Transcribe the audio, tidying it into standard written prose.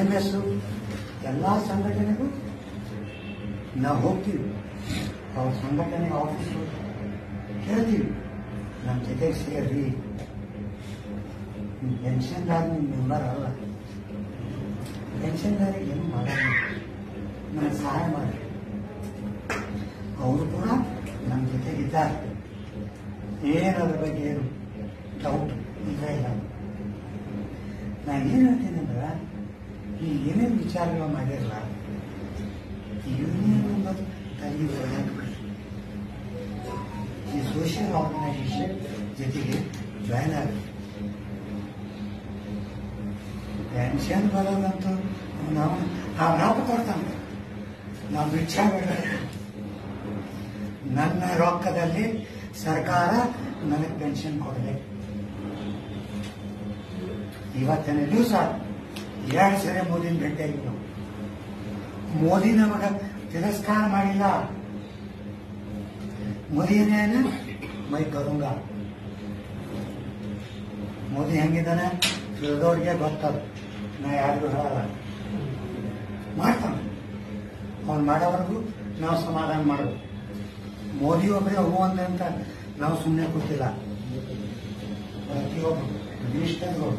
EMS ಎಲ್ಲ ಸಂಘಟನೆಗೂ ನಾವು ಹೋಗ್ತೀವಿ. ಅವ್ರ ಸಂಘಟನೆ ಆಫೀಸ್ ಹೇಳ್ತೀವಿ, ನಮ್ಮ ಜೊತೆಗೆ ಸೇರಿ. ಪೆನ್ಷನ್ದಾರ ಮೆಂಬರ್ ಅಲ್ಲ, ಪೆನ್ಷನ್ದಾರಿಗೆ ಏನು ಮಾಡೋದು, ನನಗೆ ಸಹಾಯ ಮಾಡಿ. ಅವರು ಕೂಡ ನಮ್ಮ ಜೊತೆಗಿದ್ದಾರೆ. ಏನದ್ರ ಬಗ್ಗೆ ಏನು ಡೌಟ್ ಇಲ್ಲ. ನಾನು ಏನು ಹೇಳ್ತೀನಿ ಅಂದ್ರೆ, ಈ ಏನೇನು ವಿಚಾರಗಳು ಮಾಡಿರಲ್ಲ, ಯೂನಿಯನ್ ಅನ್ನೋದು ತಲೆಗೆ ಬರಬೇಕು. ಈ ಸೋಷಿಯಲ್ ಆರ್ಗನೈಸೇಷನ್ ಜೊತೆಗೆ ಜಾಯ್ನ್ ಆಗಿ ಪೆನ್ಷನ್ ಬರೋದಂತೂ ನಾವು ರೊಕ್ಕ ಕೊಡ್ತಾನೆ, ನಾವು ಭಿಕ್ಷಾ ಬೇಡ. ನನ್ನ ರೊಕ್ಕದಲ್ಲಿ ಸರ್ಕಾರ ನನಗೆ ಪೆನ್ಷನ್ ಕೊಡಬೇಕು. ಇವತ್ತಿನ ದಿವಸ 2 ಸರಿ ಮೋದಿನ ಭೇಟಿಯಾಗಿ ನಾವು ಮೋದಿ ನಮಗ ತಿರಸ್ಕಾರ ಮಾಡಿಲ್ಲ. ಮೋದಿ ಏನೇನು ಮೈ ಕರುಂಗ. ಮೋದಿ ಹೆಂಗಿದ್ದಾನೆ ತಿಳಿದವ್ರಿಗೆ ಗೊತ್ತದ, ನಾ ಯಾರಿಗೂ ಹೇಳಲ್ಲ. ಮಾಡ್ತಾನೆ, ಅವ್ನು ಮಾಡೋವರೆಗೂ ನಾವು ಸಮಾಧಾನ ಮಾಡೋದು. ಮೋದಿ ಒಬ್ಬರೇ ಹೋಗುವಂತೆ ಅಂತ ನಾವು ಸುಮ್ಮನೆ ಕೂತಿಲ್ಲ. ಪ್ರತಿಯೊಬ್ಬರು ಮಿನಿಸ್ಟರ್ಗಳು